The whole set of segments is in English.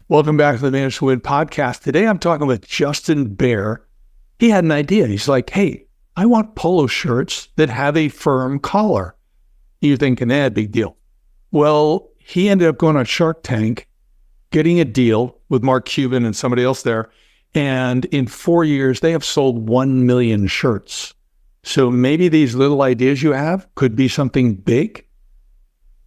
Welcome back to the Menswear podcast. Today I'm talking with Justin Baer. He had an idea. He's like, hey, I want polo shirts that have a firm collar. You're thinking, big deal. Well, he ended up going on Shark Tank, getting a deal with Mark Cuban and somebody else there. And in 4 years, they have sold 1 million shirts. So maybe these little ideas you have could be something big.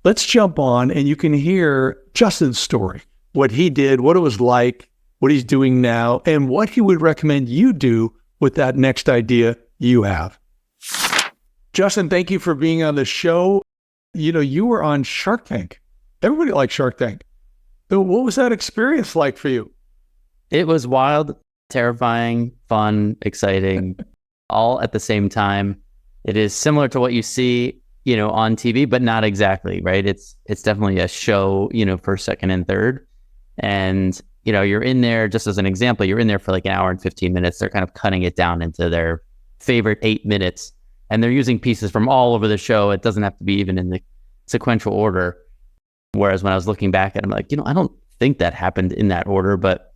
Let's jump on and you can hear Justin's story, what he did, what it was like, what he's doing now, and what he would recommend you do with that next idea you have. Justin, thank you for being on the show. You know, you were on Shark Tank. Everybody likes Shark Tank. So what was that experience like for you? It was wild, terrifying, fun, exciting, all at the same time. It is similar to what you see, on TV, but not exactly, right? It's definitely a show, first, second, and third. And, you're in there, just as an example, you're in there for like an hour and 15 minutes. They're kind of cutting it down into their favorite 8 minutes. And they're using pieces from all over the show. It doesn't have to be even in the sequential order. Whereas when I was looking back at it, I'm like, I don't think that happened in that order, but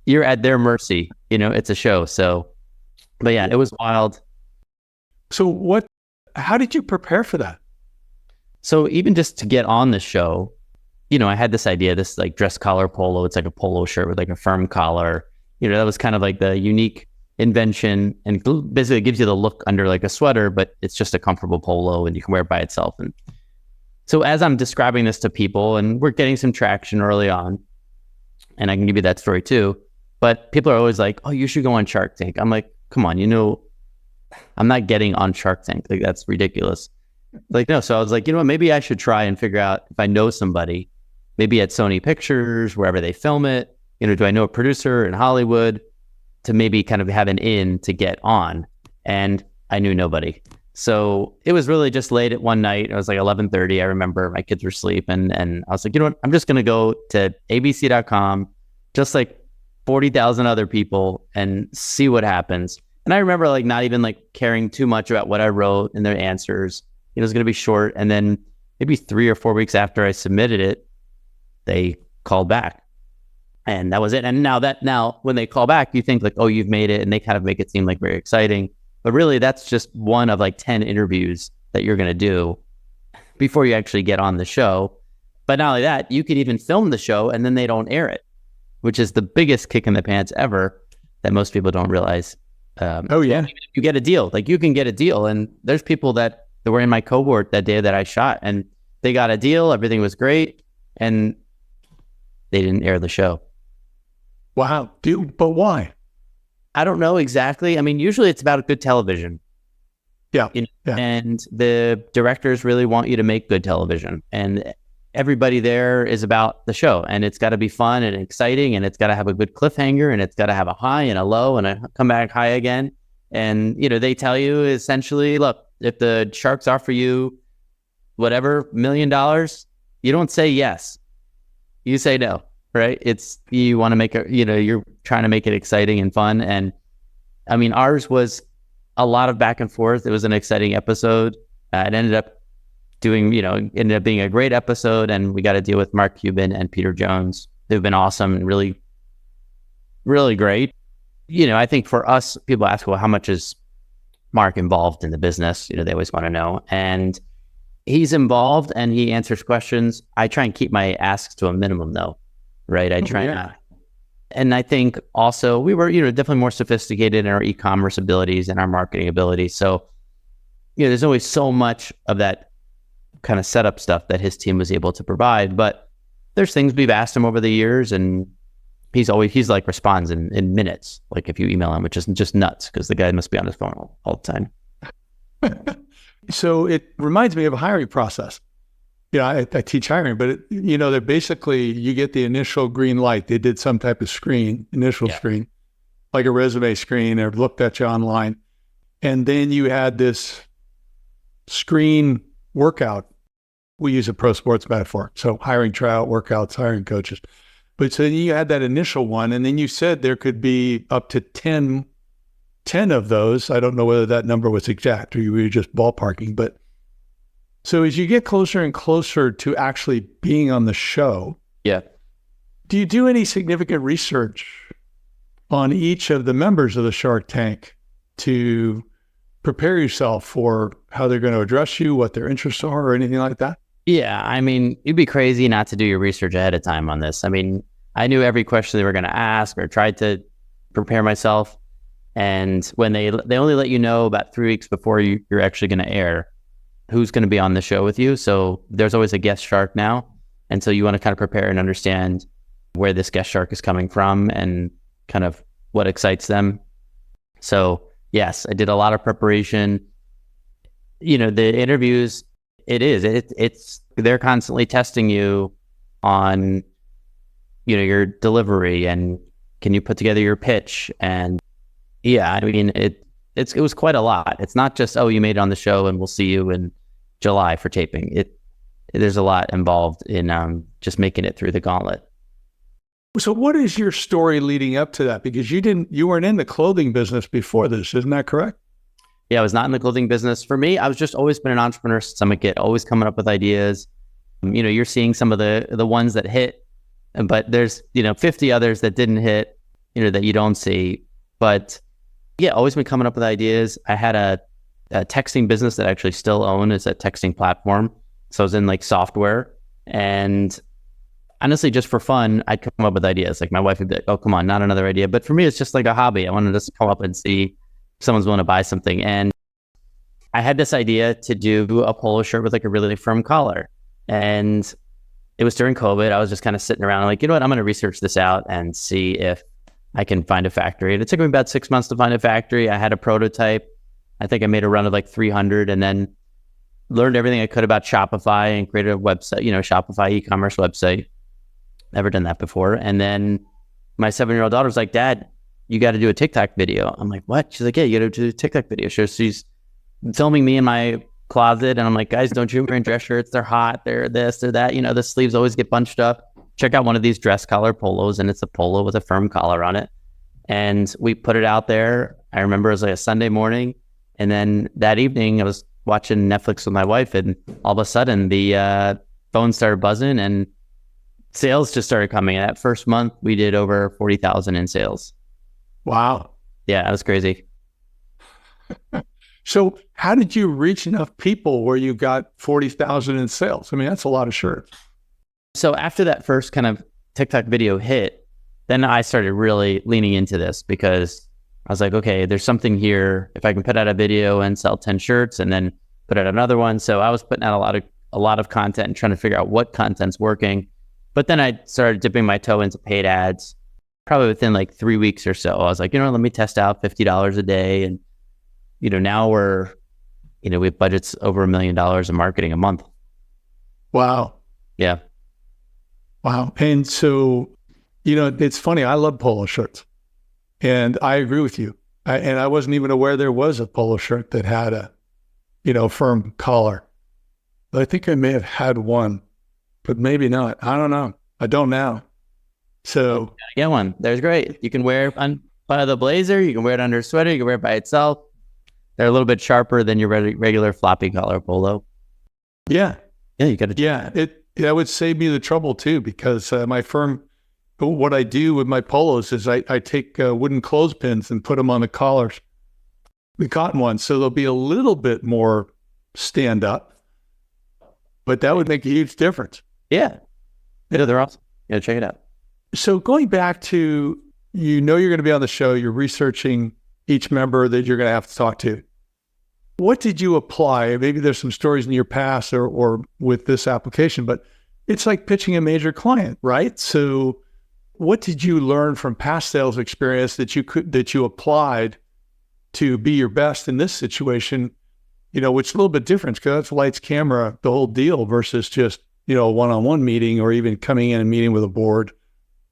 you're at their mercy. It's a show. So, but yeah, it was wild. So how did you prepare for that? So even just to get on the show, I had this idea, this like dress collar polo. It's like a polo shirt with like a firm collar. That was kind of like the unique invention, and basically it gives you the look under like a sweater, but it's just a comfortable polo and you can wear it by itself. And so as I'm describing this to people, and we're getting some traction early on, and I can give you that story too, but people are always like, oh, you should go on Shark Tank. I'm like, come on, I'm not getting on Shark Tank. Like, that's ridiculous. Like, no. So I was like, maybe I should try and figure out if I know somebody, maybe at Sony Pictures, wherever they film it. Do I know a producer in Hollywood to maybe kind of have an in to get on? And I knew nobody. So it was really just late at one night. It was like 11:30. I remember my kids were asleep, and I was like, what? I'm just going to go to abc.com, just like 40,000 other people, and see what happens. And I remember like not even like caring too much about what I wrote and their answers. It was going to be short. And then maybe 3 or 4 weeks after I submitted it, they called back. And that was it. And now when they call back, you think like, oh, you've made it. And they kind of make it seem like very exciting. But really, that's just one of like 10 interviews that you're going to do before you actually get on the show. But not only that, you could even film the show and then they don't air it, which is the biggest kick in the pants ever that most people don't realize. You get a deal. Like, you can get a deal. And there's people that were in my cohort that day that I shot, and they got a deal. Everything was great. And they didn't air the show. Wow. But why? I don't know exactly. I mean, usually it's about good television. Yeah. And the directors really want you to make good television. And everybody there is about the show. And it's got to be fun and exciting. And it's got to have a good cliffhanger. And it's got to have a high and a low and a come back high again. And, they tell you essentially, look, if the Sharks offer you whatever, $1 million, you don't say yes. You say no, right? You want to make it, you're trying to make it exciting and fun. And I mean, ours was a lot of back and forth. It was an exciting episode. It ended up being a great episode. And we got to deal with Mark Cuban and Peter Jones. They've been awesome and really, really great. I think for us, people ask, well, how much is Mark involved in the business? They always want to know. And he's involved and he answers questions. I try and keep my asks to a minimum though, right? I try not. And I think also we were, definitely more sophisticated in our e-commerce abilities and our marketing abilities. So, there's always so much of that kind of setup stuff that his team was able to provide. But there's things we've asked him over the years, and he's like responds in minutes. Like if you email him, which is just nuts because the guy must be on his phone all the time. So it reminds me of a hiring process. I teach hiring, but they're basically, you get the initial green light. They did some type of screen, screen, like a resume screen, or looked at you online. And then you had this screen workout. We use a pro sports metaphor. So hiring tryout workouts, hiring coaches. But so you had that initial one, and then you said there could be up to 10 of those. I don't know whether that number was exact or you were just ballparking, but so as you get closer and closer to actually being on the show, Do you do any significant research on each of the members of the Shark Tank to prepare yourself for how they're going to address you, what their interests are, or anything like that? Yeah, I mean, you'd be crazy not to do your research ahead of time on this. I mean, I knew every question they were going to ask or tried to prepare myself. And when they only let you know about 3 weeks before you're actually going to air who's going to be on the show with you. So there's always a guest shark now. And so you want to kind of prepare and understand where this guest shark is coming from and kind of what excites them. So yes, I did a lot of preparation. You know, the interviews, it's they're constantly testing you on, you know, your delivery and can you put together your pitch? And yeah, I mean, it was quite a lot. It's not just, oh, you made it on the show and we'll see you in July for taping. There's a lot involved in just making it through the gauntlet. So what is your story leading up to that? Because you weren't in the clothing business before this, isn't that correct? Yeah, I was not in the clothing business. For me, I was just always been an entrepreneur since I'm a kid, always coming up with ideas. You know, you're seeing some of the ones that hit, but there's, 50 others that didn't hit, that you don't see. But yeah, always been coming up with ideas. I had a texting business that I actually still own. It's a texting platform. So I was in like software, and honestly, just for fun, I'd come up with ideas. Like my wife would be like, oh, come on, not another idea. But for me, it's just like a hobby. I wanted to just come up and see if someone's willing to buy something. And I had this idea to do a polo shirt with like a really firm collar. And it was during COVID. I was just kind of sitting around like, you know what, I'm going to research this out and see if I can find a factory. And it took me about 6 months to find a factory. I had a prototype. I think I made a run of like 300 and then learned everything I could about Shopify and created a website, Shopify eCommerce website. Never done that before. And then my 7-year-old daughter was like, Dad, you got to do a TikTok video. I'm like, what? She's like, yeah, you got to do a TikTok video. So she's filming me in my closet. And I'm like, guys, don't you wear dress shirts? They're hot. They're this, they're that. The sleeves always get bunched up. Check out one of these dress collar polos. And it's a polo with a firm collar on it. And we put it out there. I remember it was like a Sunday morning. And then that evening I was watching Netflix with my wife. And all of a sudden the phone started buzzing and sales just started coming. That first month, we did over 40,000 in sales. Wow. Yeah, that was crazy. So how did you reach enough people where you got 40,000 in sales? I mean, that's a lot of shirts. So after that first kind of TikTok video hit, then I started really leaning into this because I was like, okay, there's something here. If I can put out a video and sell 10 shirts and then put out another one. So I was putting out a lot of content and trying to figure out what content's working. But then I started dipping my toe into paid ads, probably within like 3 weeks or so. I was like, let me test out $50 a day. And, now we have budgets over $1 million in marketing a month. Wow. Yeah. Wow. And so, it's funny. I love polo shirts and I agree with you. I wasn't even aware there was a polo shirt that had a, firm collar. But I think I may have had one. But maybe not. I don't know. I don't now. So get one. There's great. You can wear it by the blazer. You can wear it under a sweater. You can wear it by itself. They're a little bit sharper than your regular floppy collar polo. Yeah. Yeah, you got to. Yeah, that would save me the trouble too, because what I do with my polos is I take wooden clothespins and put them on the collars, the cotton ones, so they'll be a little bit more stand up. But that would make a huge difference. Yeah. Yeah, they're awesome. Yeah, check it out. So going back to, you're going to be on the show, you're researching each member that you're going to have to talk to. What did you apply? Maybe there's some stories in your past or with this application, but it's like pitching a major client, right? So what did you learn from past sales experience that you applied to be your best in this situation? Which is a little bit different because that's lights, camera, the whole deal versus just, a one-on-one meeting or even coming in and meeting with a board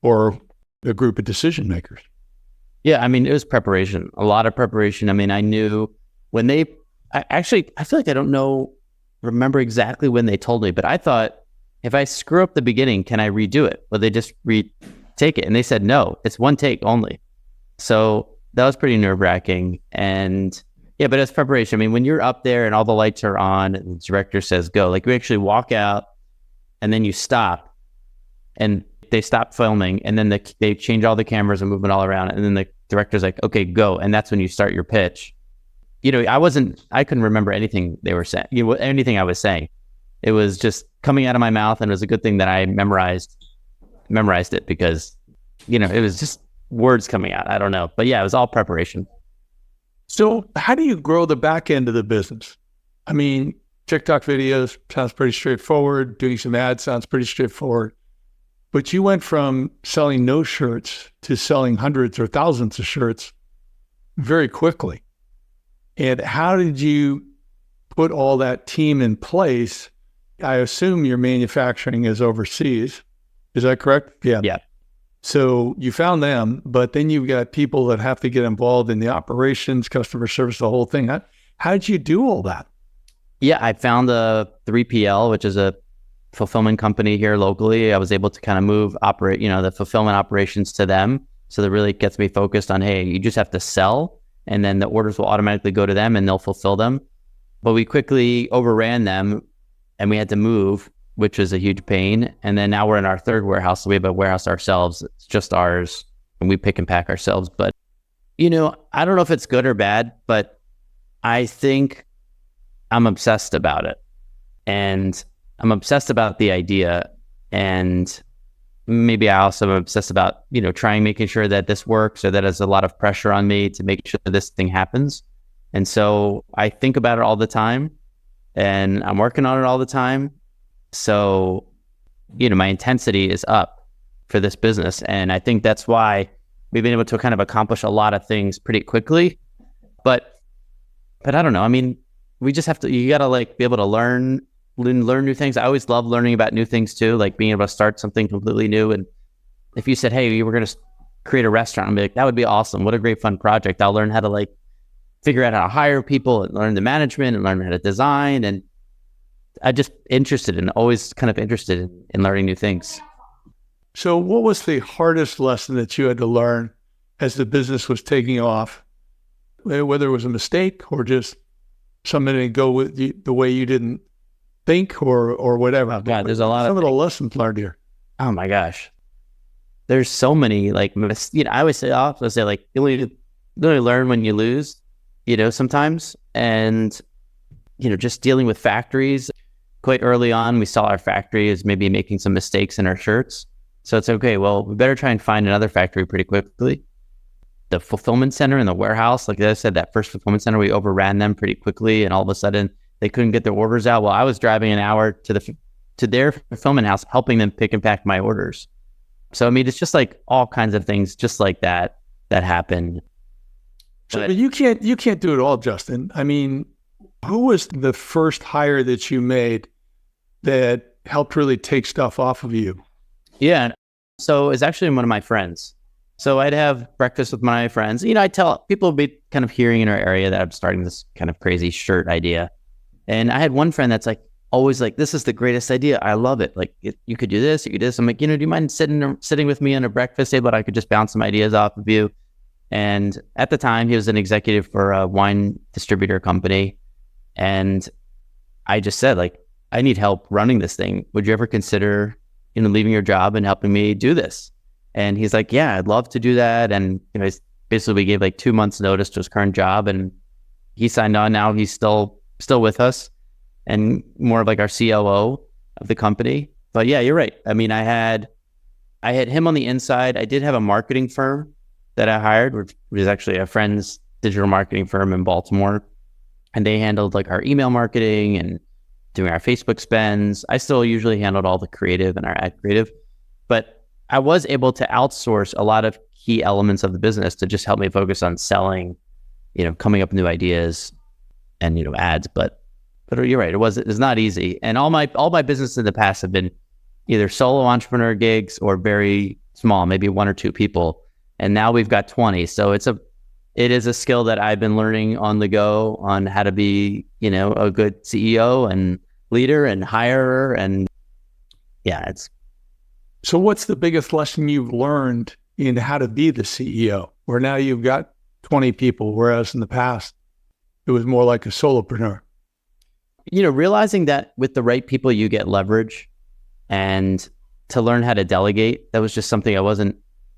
or a group of decision makers. Yeah, I mean, it was preparation, a lot of preparation. I mean, I knew when I feel like I don't remember exactly when they told me, but I thought if I screw up the beginning, can I redo it? Will they just retake it? And they said, no, it's one take only. So that was pretty nerve-wracking. And yeah, but it's preparation. I mean, when you're up there and all the lights are on and the director says go, like you actually walk out and then you stop and they stop filming, and then they change all the cameras and move it all around, and then the director's like, okay, go, and that's when you start your pitch. I couldn't remember anything they were saying, anything I was saying. It was just coming out of my mouth, and it was a good thing that I memorized it, because it was just words coming out. I don't know, but yeah, it was all preparation. So how do you grow the back end of the business? I mean, TikTok videos sounds pretty straightforward. Doing some ads sounds pretty straightforward. But you went from selling no shirts to selling hundreds or thousands of shirts very quickly. And how did you put all that team in place? I assume your manufacturing is overseas. Is that correct? Yeah. Yeah. So you found them, but then you've got people that have to get involved in the operations, customer service, the whole thing. How did you do all that? Yeah, I found a 3PL, which is a fulfillment company here locally. I was able to kind of move the fulfillment operations to them. So that really gets me focused on, hey, you just have to sell, and then the orders will automatically go to them and they'll fulfill them. But we quickly overran them, and we had to move, which was a huge pain. And then now we're in our third warehouse. So we have a warehouse ourselves. It's just ours, and we pick and pack ourselves. But, I don't know if it's good or bad, but I think I'm obsessed about it. And I'm obsessed about the idea. And maybe I also am obsessed about, making sure that this works, or that there's a lot of pressure on me to make sure that this thing happens. And so I think about it all the time, and I'm working on it all the time. So, my intensity is up for this business. And I think that's why we've been able to kind of accomplish a lot of things pretty quickly. But I don't know. I mean, you got to be able to learn new things. I always love learning about new things too, like being able to start something completely new. And if you said, hey, you were going to create a restaurant, I'd be like, that would be awesome. What a great fun project. I'll learn how to figure out how to hire people, and learn the management, and learn how to design. And I just always kind of interested in learning new things. So what was the hardest lesson that you had to learn as the business was taking off, whether it was a mistake or just something to go with the way you didn't think, or whatever? Oh God, there's a lot of the lessons learned here. Oh my gosh. There's so many, I always say, you only learn when you lose, sometimes. And, just dealing with factories. Quite early on, we saw our factory is maybe making some mistakes in our shirts. So it's okay. Well, we better try and find another factory pretty quickly. The fulfillment center and the warehouse, like I said, that first fulfillment center, we overran them pretty quickly, and all of a sudden they couldn't get their orders out. Well, I was driving an hour to their fulfillment house, helping them pick and pack my orders. So, I mean, it's just all kinds of things just like that happen. But you can't do it all, Justin. I mean, who was the first hire that you made that helped really take stuff off of you? Yeah. So it's actually one of my friends. So I'd have breakfast with my friends. I tell people would be kind of hearing in our area that I'm starting this kind of crazy shirt idea. And I had one friend that's always this is the greatest idea. I love it. You could do this, you could do this. I'm like, do you mind sitting with me on a breakfast table? I could just bounce some ideas off of you. And at the time, he was an executive for a wine distributor company. And I just said, I need help running this thing. Would you ever consider, leaving your job and helping me do this? And he's like, yeah, I'd love to do that. And, basically we gave 2 months notice to his current job, and he signed on. Now he's still with us, and more of our COO of the company. But yeah, you're right. I mean, I had him on the inside. I did have a marketing firm that I hired, which was actually a friend's digital marketing firm in Baltimore. And they handled our email marketing and doing our Facebook spends. I still usually handled all the creative and our ad creative, but I was able to outsource a lot of key elements of the business to just help me focus on selling, coming up with new ideas and, ads. But you're right. It's not easy. And all my business in the past have been either solo entrepreneur gigs or very small, maybe 1 or 2 people. And now we've got 20. So it is a skill that I've been learning on the go on how to be, a good CEO and leader and hirer. And yeah, So what's the biggest lesson you've learned in how to be the CEO, where now you've got 20 people, whereas in the past it was more like a solopreneur? Realizing that with the right people, you get leverage, and to learn how to delegate. That was just something I wasn't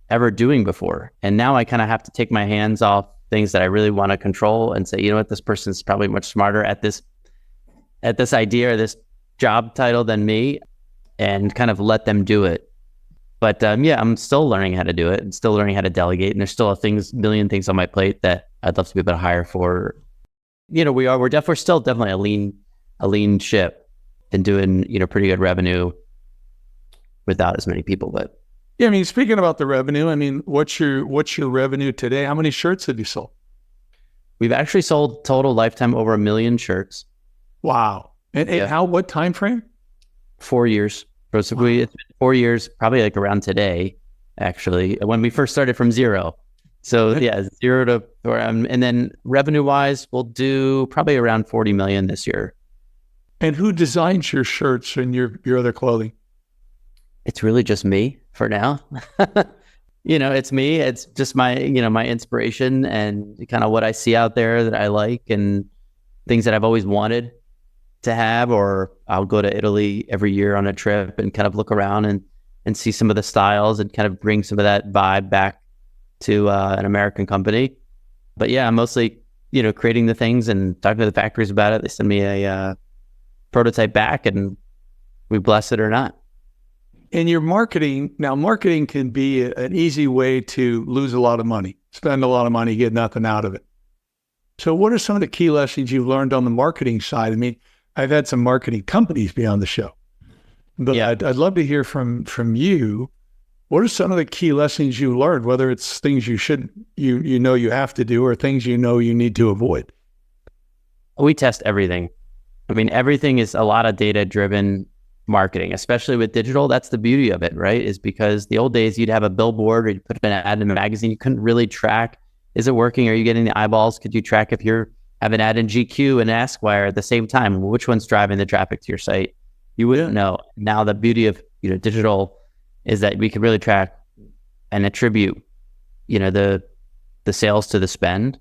ever doing before. And now I kind of have to take my hands off things that I really want to control and say, you know what, this person's probably much smarter at this idea or this job title than me, and kind of let them do it. But yeah, I'm still learning how to do it and still learning how to delegate. And there's still a million things on my plate that I'd love to be able to hire for. You know, we're still definitely a lean ship and doing, you know, pretty good revenue without as many people. But yeah, I mean, speaking about the revenue, I mean, what's your revenue today? How many shirts have you sold? We've actually sold total lifetime over 1 million shirts. Wow. And what time frame? 4 years. Basically, It's been 4 years, probably like around today, actually, when we first started from zero. So yeah, 0 to, and then revenue wise, we'll do probably around 40 million this year. And who designs your shirts and your other clothing? It's really just me for now. You know, it's me. It's just my inspiration and kind of what I see out there that I like and things that I've always wanted to have. Or I'll go to Italy every year on a trip and kind of look around and see some of the styles and kind of bring some of that vibe back to an American company. But yeah, I'm mostly, you know, creating the things and talking to the factories about it. They send me a prototype back and we bless it or not. And your marketing can be an easy way to lose a lot of money, spend a lot of money, get nothing out of it. So what are some of the key lessons you've learned on the marketing side? I mean, I've had some marketing companies be on the show, but yeah. I'd love to hear from you. What are some of the key lessons you learned, whether it's things you know you have to do or things you know you need to avoid? We test everything. I mean, everything is a lot of data-driven marketing, especially with digital. That's the beauty of it, right? Is because the old days you'd have a billboard or you'd put an ad in a magazine. You couldn't really track, is it working? Are you getting the eyeballs? Could you track if you're have an ad in GQ and Esquire at the same time? Which one's driving the traffic to your site? You wouldn't know. Now the beauty of, you know, digital is that we can really track and attribute, you know, the sales to the spend.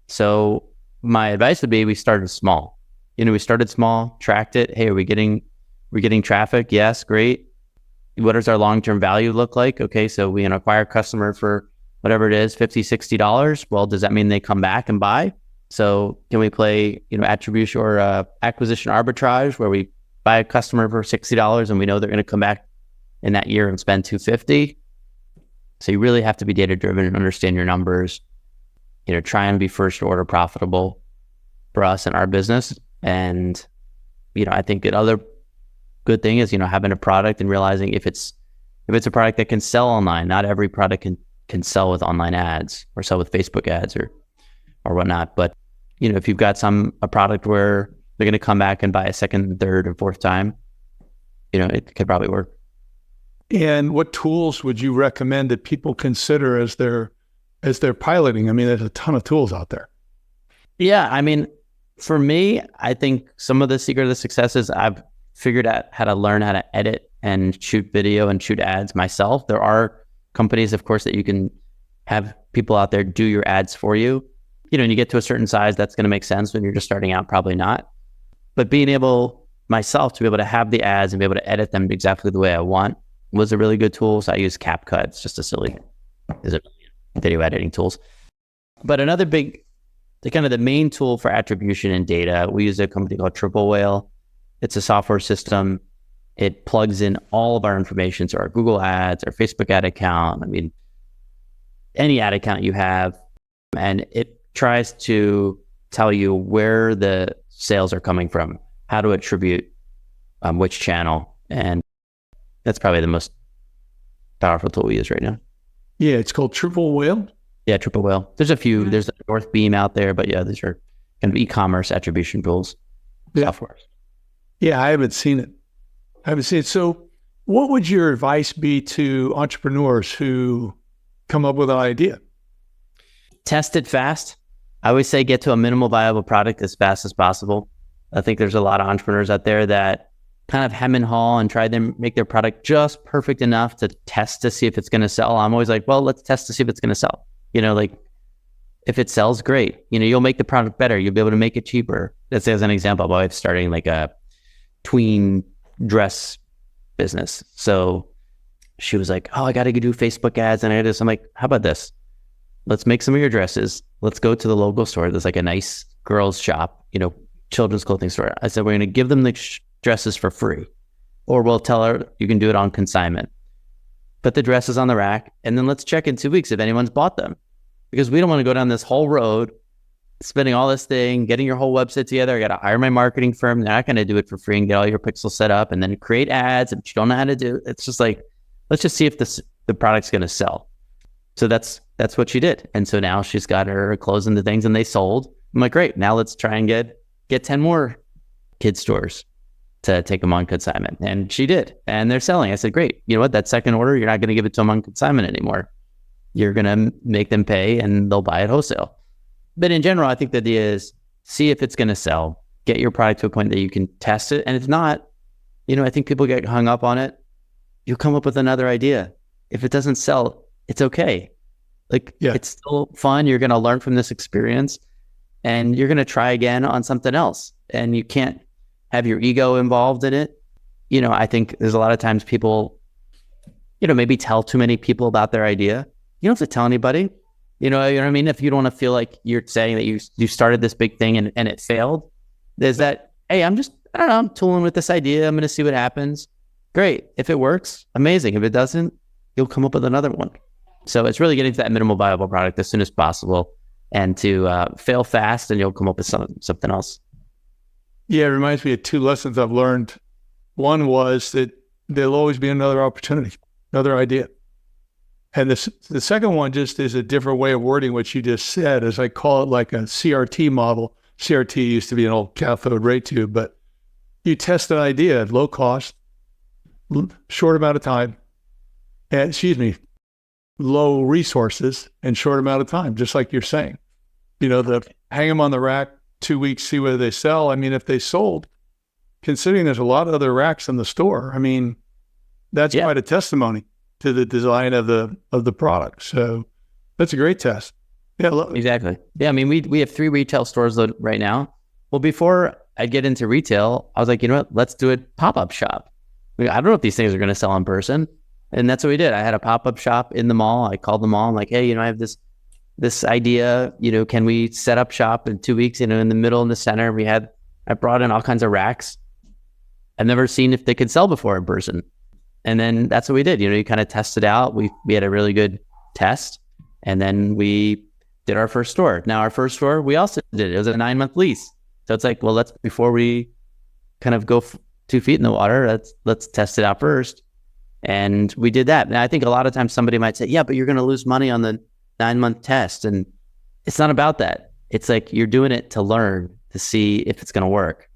So my advice would be we started small. You know, we started small, tracked it. Hey, we're getting traffic. Yes, great. What does our long-term value look like? Okay, so we acquire a customer for whatever it is, $50, $60. Well, does that mean they come back and buy? So can we play, you know, attribution or acquisition arbitrage where we buy a customer for $60 and we know they're going to come back in that year and spend $250? So you really have to be data-driven and understand your numbers. You know, try and be first-order profitable for us and our business. And, you know, I think another good thing is, you know, having a product and realizing if it's a product that can sell online. Not every product can sell with online ads or sell with Facebook ads or whatnot. But, you know, if you've got a product where they're going to come back and buy a second, third, and fourth time, you know, it could probably work. And what tools would you recommend that people consider as they're piloting? I mean, there's a ton of tools out there. Yeah, I mean, for me, I think some of the secret of the success is I've figured out how to learn how to edit and shoot video and shoot ads myself. There are companies, of course, that you can have people out there do your ads for you. You know, and you get to a certain size, that's going to make sense. When you're just starting out, probably not. But being able myself to be able to have the ads and be able to edit them exactly the way I want was a really good tool. So I use CapCut. It's just there's a video editing tools. But another the main tool for attribution and data, we use a company called Triple Whale. It's a software system. It plugs in all of our information, so our Google ads, our Facebook ad account, I mean, any ad account you have, and it tries to tell you where the sales are coming from, how to attribute which channel. And that's probably the most powerful tool we use right now. Yeah, it's called Triple Whale. Yeah, Triple Whale. There's a few. There's North Beam out there, but yeah, these are kind of e-commerce attribution tools, software. Yeah, I haven't seen it. So what would your advice be to entrepreneurs who come up with an idea? Test it fast. I always say get to a minimal viable product as fast as possible. I think there's a lot of entrepreneurs out there that kind of hem and haw and try to make their product just perfect enough to test to see if it's going to sell. I'm always like, well, let's test to see if it's going to sell. You know, like if it sells, great. You know, you'll make the product better. You'll be able to make it cheaper. Let's say as an example, my wife's starting like a tween dress business. So she was like, oh, I got to do Facebook ads. And I just, I'm like, how about this? Let's make some of your dresses. Let's go to the local store. There's like a nice girls shop, children's clothing store. I said, we're going to give them the dresses for free, or we'll tell her you can do it on consignment. Put the dresses on the rack, and then let's check in 2 weeks if anyone's bought them, because we don't want to go down this whole road, spending all this thing, getting your whole website together. I got to hire my marketing firm. They're not going to do it for free and get all your pixels set up and then create ads that you don't know how to do. It's just like, let's just see if the product's going to sell. So that's what she did. And so now she's got her clothes and the things, and they sold. I'm like, great. Now let's try and get 10 more kids stores to take them on consignment. And she did. And they're selling. I said, great. You know what? That second order, you're not going to give it to them on consignment anymore. You're going to make them pay and they'll buy it wholesale. But in general, I think the idea is see if it's going to sell, get your product to a point that you can test it. And if not, I think people get hung up on it. You'll come up with another idea. If it doesn't sell, it's okay. It's still fun. You're going to learn from this experience and you're going to try again on something else. And you can't have your ego involved in it. I think there's a lot of times people, maybe tell too many people about their idea. You don't have to tell anybody. You know what I mean? If you don't want to feel like you're saying that you started this big thing and it failed, there's that, hey, I'm tooling with this idea. I'm going to see what happens. Great. If it works, amazing. If it doesn't, you'll come up with another one. So it's really getting to that minimal viable product as soon as possible and to fail fast, and you'll come up with something else. Yeah, it reminds me of 2 lessons I've learned. One was that there'll always be another opportunity, another idea. And the second one just is a different way of wording what you just said, as I call it like a CRT model. CRT used to be an old cathode ray tube, but you test an idea at low cost, short amount of time, and low resources and short amount of time, just like you're saying. Hang them on the rack 2 weeks, see whether they sell. I mean, if they sold, considering there's a lot of other racks in the store, I mean, that's quite a testimony to the design of the product. So that's a great test. Yeah, exactly. Yeah, I mean, we have 3 retail stores right now. Well, before I get into retail, I was like, you know what? Let's do a pop-up shop. I don't know if these things are going to sell in person. And that's what we did. I had a pop-up shop in the mall. I called the mall. I'm like, hey, I have this idea, can we set up shop in 2 weeks, in the middle, in the center. I brought in all kinds of racks. I've never seen if they could sell before in person. And then that's what we did. You kind of test it out. We had a really good test. And then we did our first store. Now our first store, we also did it. It was a 9-month lease. So it's like, well, before we kind of go 2 feet in the water, let's test it out first. And we did that. And I think a lot of times somebody might say, yeah, but you're going to lose money on the 9-month test. And it's not about that. It's like you're doing it to learn, to see if it's going to work.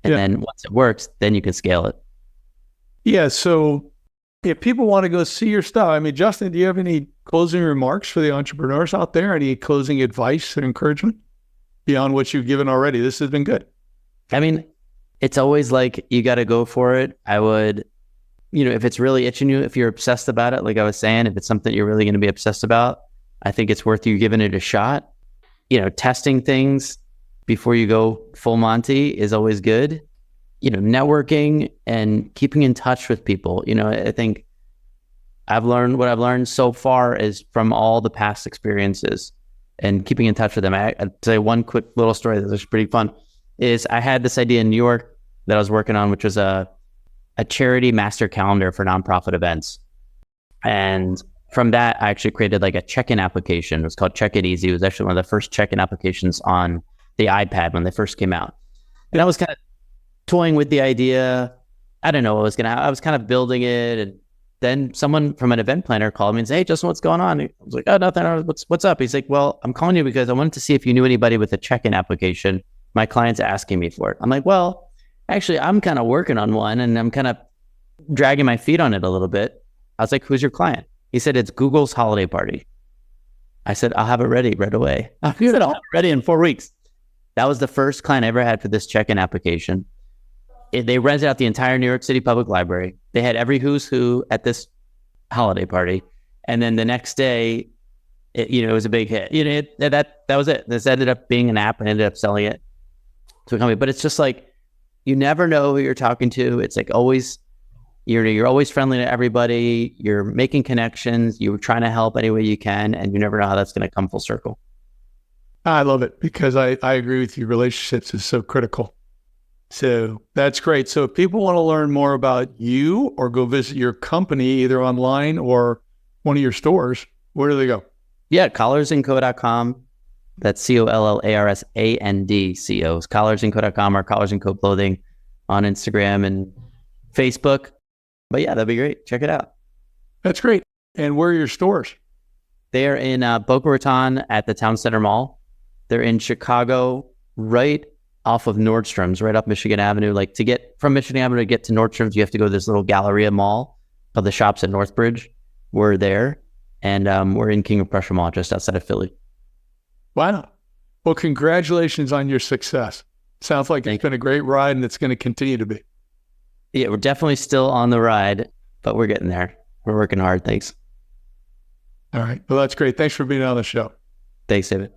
And then once it works, then you can scale it. Yeah. So if people want to go see your stuff, I mean, Justin, do you have any closing remarks for the entrepreneurs out there? Any closing advice and encouragement beyond what you've given already? This has been good. I mean, it's always like, you got to go for it. I would, if it's really itching you, if you're obsessed about it, like I was saying, if it's something you're really going to be obsessed about, I think it's worth you giving it a shot. Testing things before you go full Monty is always good. Networking and keeping in touch with people. I think what I've learned so far is from all the past experiences and keeping in touch with them. I'd say one quick little story that was pretty fun is I had this idea in New York that I was working on, which was a charity master calendar for nonprofit events. And from that, I actually created like a check-in application. It was called Check It Easy. It was actually one of the first check-in applications on the iPad when they first came out. And I was kind of toying with the idea. I don't know what I was kind of building it. And then someone from an event planner called me and said, hey, Justin, what's going on? I was like, oh, nothing. What's up? He's like, well, I'm calling you because I wanted to see if you knew anybody with a check-in application. My client's asking me for it. I'm like, well, actually, I'm kind of working on one and I'm kind of dragging my feet on it a little bit. I was like, who's your client? He said, it's Google's holiday party. I said, I'll have it ready right away. He said, I'll have it ready in 4 weeks. That was the first client I ever had for this check-in application. They rented out the entire New York City Public Library. They had every who's who at this holiday party. And then the next day, it was a big hit. That was it. This ended up being an app and ended up selling it to a company. But it's just like, you never know who you're talking to. It's like always You're always friendly to everybody. You're making connections. You're trying to help any way you can, and you never know how that's going to come full circle. I love it because I agree with you. Relationships is so critical. So that's great. So if people want to learn more about you or go visit your company, either online or one of your stores, where do they go? Yeah, collarsandco.com. That's COLLARSANDCO. Collarsandco.com or Collars and Co Clothing on Instagram and Facebook. But yeah, that'd be great. Check it out. That's great. And where are your stores? They are in Boca Raton at the Town Center Mall. They're in Chicago, right off of Nordstrom's, right up Michigan Avenue. Like to get from Michigan Avenue to get to Nordstrom's, you have to go to this little Galleria Mall called the Shops at Northbridge. We're there. And we're in King of Prussia Mall, just outside of Philly. Wow. Well, congratulations on your success. Sounds like it's been a great ride and it's going to continue to be. Yeah, we're definitely still on the ride, but we're getting there. We're working hard. Thanks. All right. Well, that's great. Thanks for being on the show. Thanks, David.